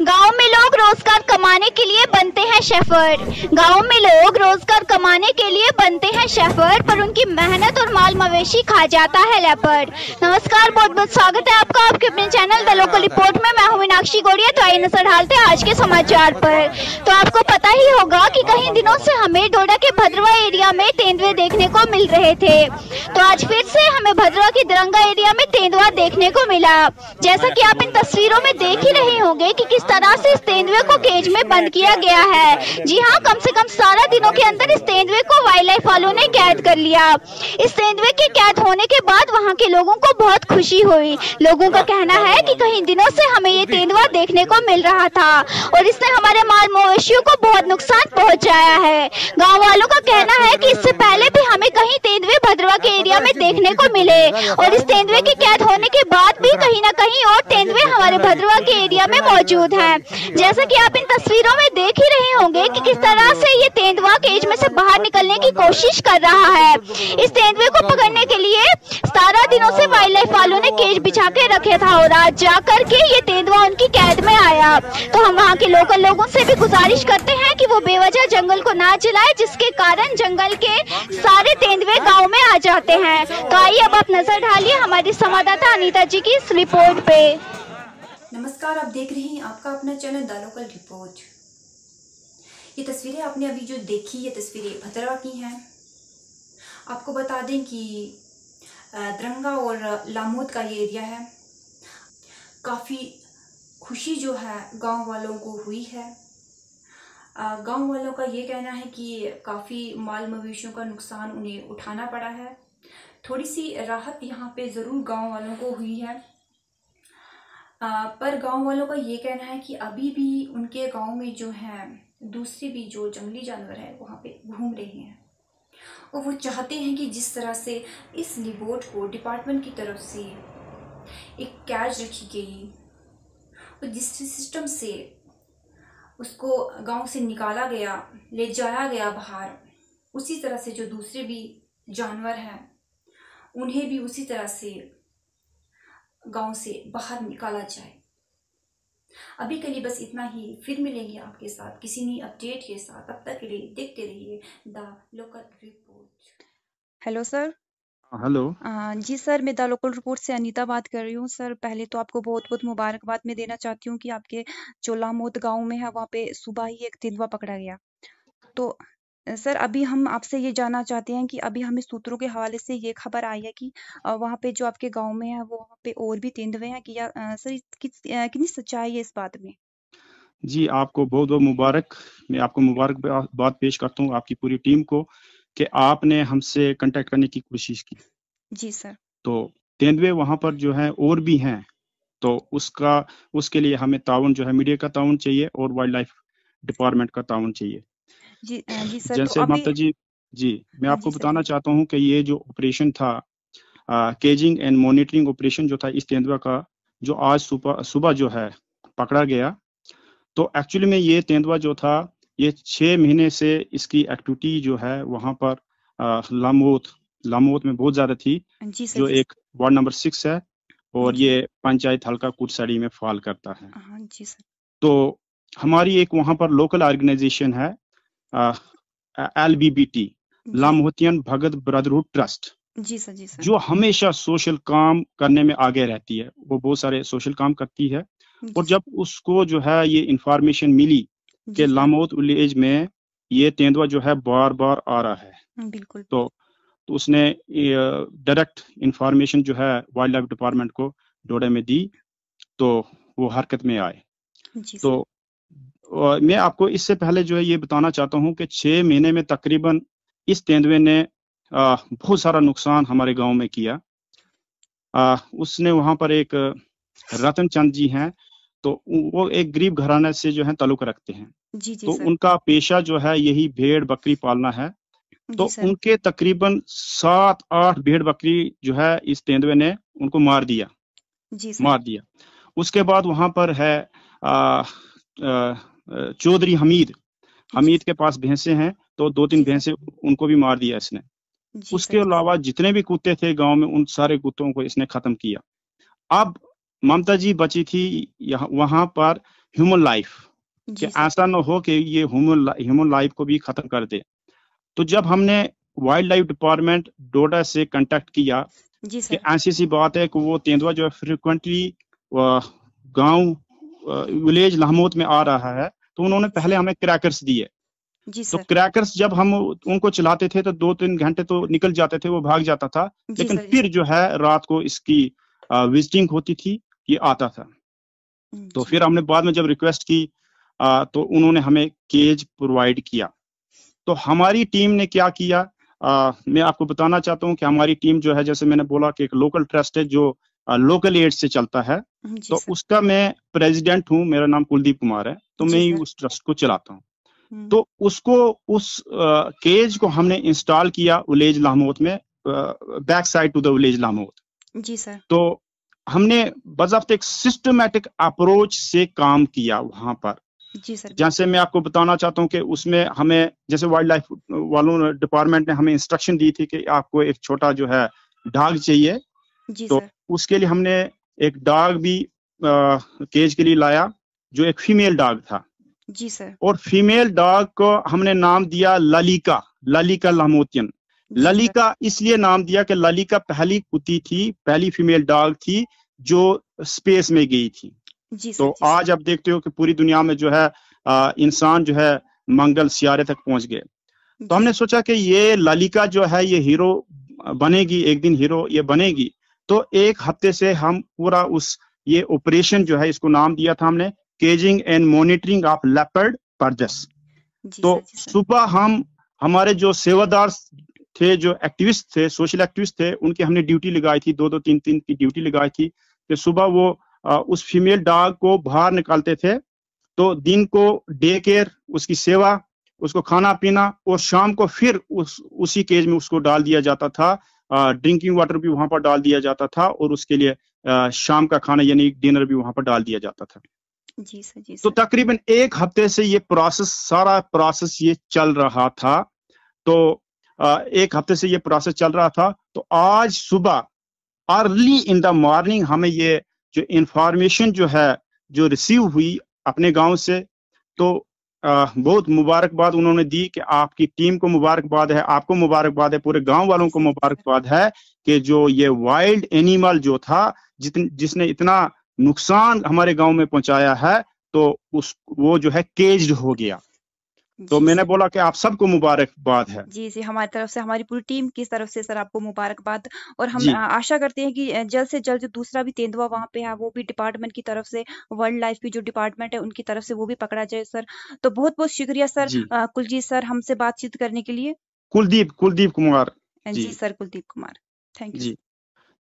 गांव में लोग रोजगार कमाने के लिए बनते हैं शेफर। गांव में लोग रोजगार कमाने के लिए बनते हैं शेफर, पर उनकी मेहनत और माल मवेशी खा जाता है लेपर्ड। नमस्कार, बहुत बहुत स्वागत है आपका आपके अपने चैनल द लोकल रिपोर्ट में। मैं हूं मीनाक्षी गोड़िया। तो आइए नजर डालते हैं आज के समाचार पर। तो आपको पता ही होगा कि कई दिनों से हमें डोडा के भद्रवा एरिया में तेंदुए देखने को मिल रहे थे। तो आज फिर से हमें भद्रवा के दरंगा एरिया में तेंदुआ देखने को मिला। जैसा कि आप इन तस्वीरों में देख ही रहे होंगे कि किस तरह से इस तेंदुए को केज में बंद किया गया है। जी हाँ, कम से कम 17 दिनों के अंदर इस तेंदुए को वाइल्ड लाइफ वालों ने कैद कर लिया। इस तेंदुए के कैद होने के बाद वहाँ के लोगों को बहुत खुशी हुई। लोगों का कहना है कि कई दिनों से हमें ये तेंदुआ देखने को मिल रहा था और इसने हमारे माल मवेशियों को बहुत नुकसान पहुंचाया है। गांव वालों का कहना है कि इससे पहले भी हमें कहीं तेंदुए भद्रवा के एरिया में देखने को मिले और इस तेंदुए के कैद होने के बाद भी कहीं न कहीं और तेंदुए हमारे भद्रवा के एरिया में मौजूद हैं। जैसा कि आप इन तस्वीरों में देख ही रहे होंगे कि किस तरह से ये तेंदुआ केज में से बाहर निकलने की कोशिश कर रहा है। इस तेंदुए को पकड़ने के लिए 17 दिनों से वाइल्ड लाइफ वालों ने केज बिछा के रखे था और आज जाकर के ये तेंदुआ उनकी कैद में आया। तो हम वहाँ के लोकल लोगों से भी गुजारिश करते हैं कि वो बेवजह जंगल को ना जलाए, जिसके कारण जंगल के सारे तेंदुए गाँव में आ जाते हैं। तो आइए अब आप नजर डालिए हमारी संवाददाता अनीता जी की इस रिपोर्ट पे। नमस्कार, आप देख रहे हैं आपका अपना चैनल द लोकल रिपोर्ट। ये तस्वीरें आपने अभी जो देखी, ये तस्वीरें भद्रवा की हैं। आपको बता दें कि दरंगा और लामोद का ये एरिया है। काफ़ी खुशी जो है गांव वालों को हुई है। गांव वालों का ये कहना है कि काफ़ी माल मवेशियों का नुकसान उन्हें उठाना पड़ा है। थोड़ी सी राहत यहाँ पे ज़रूर गांव वालों को हुई है, पर गांव वालों का ये कहना है कि अभी भी उनके गांव में जो है दूसरे भी जो जंगली जानवर है वहाँ पे घूम रहे हैं और वो चाहते हैं कि जिस तरह से इस लिबोट को डिपार्टमेंट की तरफ से एक कैच रखी गई और जिस सिस्टम से उसको गांव से निकाला गया, ले जाया गया बाहर, उसी तरह से जो दूसरे भी जानवर हैं उन्हें भी उसी तरह से गांव से बाहर निकाला जाए। अभी के लिए बस इतना ही। फिर मिलेंगे आपके साथ किसी नई अपडेट के साथ। तब तक के लिए देखते रहिए the local report. Hello sir. Hello. जी सर, मैं द लोकल रिपोर्ट से अनीता बात कर रही हूँ। सर, पहले तो आपको बहुत बहुत मुबारकबाद मैं देना चाहती हूँ कि आपके जो लामोद गाँव में है वहाँ पे सुबह ही एक तेंदुआ पकड़ा गया। तो सर, अभी हम आपसे ये जानना चाहते हैं कि अभी हमें सूत्रों के हवाले से ये खबर आई है कि वहाँ पे जो आपके गांव में है वो वहाँ पे और भी तेंदुए हैं कि या सर कितनी सच्चाई है इस बात में? जी, आपको बहुत बहुत मुबारक। मैं आपको मुबारकबाद पेश करता हूँ आपकी पूरी टीम को कि आपने हमसे कांटेक्ट करने की कोशिश की। जी सर। तो तेंदुए वहाँ पर जो है और भी हैं, तो उसके लिए हमें ताउन जो है मीडिया का ताउन चाहिए और वाइल्ड लाइफ डिपार्टमेंट का ताउन चाहिए। जी सर। जैसे तो अभी ममता जी मैं आपको जी सर। बताना चाहता हूँ कि ये जो ऑपरेशन था, केजिंग एंड मॉनिटरिंग ऑपरेशन जो था इस तेंदुआ का, जो आज सुबह जो है पकड़ा गया, तो एक्चुअली में ये तेंदुआ जो था ये 6 महीने से इसकी एक्टिविटी जो है वहाँ पर लामोद में बहुत ज्यादा थी, जी सर। जो एक वार्ड नंबर 6 है और जी ये पंचायत हल्का कुटसाड़ी में फॉल करता है। हाँ जी सर। तो हमारी एक वहाँ पर लोकल ऑर्गेनाइजेशन है LBBT, जी लामोतियन भगत ब्रदरहुड ट्रस्ट, जी सर। जी सर। जो हमेशा सोशल काम करने में आगे रहती है। वो बहुत सारे सोशल काम करती है जी और जब उसको जो है ये इंफॉर्मेशन मिली कि जी सर। लामोद विलेज में ये तेंदुआ जो है बार बार आ रहा है, बिल्कुल। तो उसने डायरेक्ट इंफॉर्मेशन जो है वाइल्ड लाइफ डिपार्टमेंट को डोडा में दी, तो वो हरकत में आए। जी सर। तो मैं आपको इससे पहले जो है ये बताना चाहता हूँ कि 6 महीने में तकरीबन इस तेंदुए ने बहुत सारा नुकसान हमारे गांव में किया। उसने वहां पर एक रतन चंद जी हैं, तो वो एक गरीब घराने से जो है ताल्लुक रखते हैं। जी तो सर। उनका पेशा जो है यही भेड़ बकरी पालना है। तो जी सर। उनके तकरीबन 7-8 भेड़ बकरी जो है इस तेंदुए ने उनको मार दिया। जी सर। उसके बाद वहां पर है चौधरी हमीद के पास भैंसे हैं, तो 2-3 जी सर। भैंसे उनको भी मार दिया इसने। जी उसके सर। अलावा जितने भी कुत्ते थे गांव में उन सारे कुत्तों को इसने खत्म किया। अब ममता जी बची थी वहां पर ह्यूमन लाइफ, कि जी सर। ऐसा ना हो कि ये ह्यूमन लाइफ को भी खत्म कर दे। तो जब हमने वाइल्ड लाइफ डिपार्टमेंट डोडा से कांटेक्ट किया जी कि सर। ऐसी सी बात है कि वो तेंदुआ जो है फ्रिक्वेंटली गांव विलेज लाहमौत में आ रहा है, तो उन्होंने जी पहले सर। हमें क्रैकर्स दिए। जी तो सर। क्रैकर्स जब हम उनको चलाते थे तो 2-3 घंटे तो निकल जाते थे, वो भाग जाता था, जी लेकिन सर। जी फिर सर। जो है रात को इसकी विजिटिंग होती थी, ये आता था। तो जी फिर हमने बाद में जब रिक्वेस्ट की तो उन्होंने हमें केज प्रोवाइड किया। तो हमारी टीम ने क्या किया, मैं आपको बताना चाहता हूँ कि हमारी टीम जो है, जैसे मैंने बोला कि एक लोकल ट्रस्ट है जो लोकल एड से चलता है, जी तो सर। उसका मैं प्रेसिडेंट हूँ, मेरा नाम कुलदीप कुमार है, तो मैं जी ही सर। उस ट्रस्ट को चलाता हूँ। हम्म। तो उसको उस केज को हमने इंस्टॉल किया विलेज लाहमौत में, back side to the village Lahmaut. जी सर। तो हमने बज़ाब्त एक सिस्टमैटिक अप्रोच से काम किया वहां पर। जी सर। जैसे मैं आपको बताना चाहता हूँ कि उसमें हमें, जैसे वाइल्ड लाइफ वालों ने डिपार्टमेंट ने हमें इंस्ट्रक्शन दी थी कि आपको एक छोटा जो है डॉग चाहिए, जी तो सर। उसके लिए हमने एक डॉग भी केज के लिए लाया, जो एक फीमेल डॉग था। जी सर। और फीमेल डॉग को हमने नाम दिया ललिका, ललिका लामोतियन। जी सर। ललिका इसलिए नाम दिया कि ललिका पहली कुत्ती थी, पहली फीमेल डॉग थी जो स्पेस में गई थी। जी सर। तो जी सर। आज आप देखते हो कि पूरी दुनिया में जो है इंसान जो है मंगल सियारे तक पहुंच गए। तो जी हमने सर। सोचा कि ये ललिका जो है ये हीरो बनेगी, एक दिन हीरो ये बनेगी। तो एक हफ्ते से हम पूरा ये ऑपरेशन जो है, इसको नाम दिया था हमने केजिंग एंड मॉनिटरिंग ऑफ लेपर्ड पर्जस। जी तो सर। जी सर। सुबह हमारे जो सेवादार थे, जो एक्टिविस्ट थे, सोशल एक्टिविस्ट थे, उनकी हमने ड्यूटी लगाई थी, 2-2 3-3 की ड्यूटी लगाई थी कि सुबह वो उस फीमेल डॉग को बाहर निकालते थे, तो दिन को डे केयर, उसकी सेवा, उसको खाना पीना, और शाम को फिर उसी केज में उसको डाल दिया जाता था। ड्रिंकिंग वाटर भी वहां पर डाल दिया जाता था, और उसके लिए शाम का खाना यानी डिनर भी वहां पर डाल दिया जाता था। जी सर। जी तो सर। तकरीबन एक हफ्ते से ये सारा प्रोसेस ये चल रहा था। तो एक हफ्ते से ये प्रोसेस चल रहा था। तो आज सुबह अर्ली इन द मॉर्निंग हमें ये जो इंफॉर्मेशन जो है, जो रिसीव हुई अपने गांव से, तो बहुत मुबारकबाद उन्होंने दी कि आपकी टीम को मुबारकबाद है, आपको मुबारकबाद है, पूरे गांव वालों जी को सर। जी सर। मुबारकबाद है कि जो ये वाइल्ड एनिमल जो था, जिसने इतना नुकसान हमारे गांव में पहुंचाया है, तो वो जो है केज्ड हो गया। तो जी मैंने सर। बोला कि आप सबको मुबारकबाद है। जी जी, हमारी तरफ से, हमारी पूरी टीम की तरफ से सर आपको मुबारकबाद। और हम जी आशा करते हैं कि जल्द से जल्द जो दूसरा भी तेंदुआ वहाँ पे है वो भी डिपार्टमेंट की तरफ से, वाइल्ड लाइफ की जो डिपार्टमेंट है उनकी तरफ से वो भी पकड़ा जाए सर। तो बहुत बहुत शुक्रिया सर, जी कुलजीत सर, हमसे बातचीत करने के लिए। कुलदीप कुमार जी जी sir, Kuldeep Kumar, thank you जी, सर।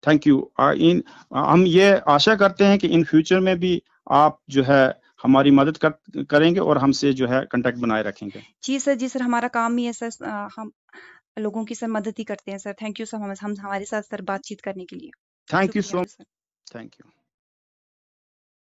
Thank you. हम ये आशा करते हैं कि इन फ्यूचर में भी आप जो है हमारी मदद करेंगे और हमसे जो है कांटेक्ट बनाए रखेंगे। जी सर। जी सर, हमारा काम ही है सर, हम लोगों की सर मदद ही करते हैं सर। थैंक यू सर, हम हमारे साथ सर बातचीत करने के लिए। थैंक यू शुक्रिया सो, सर। Thank you.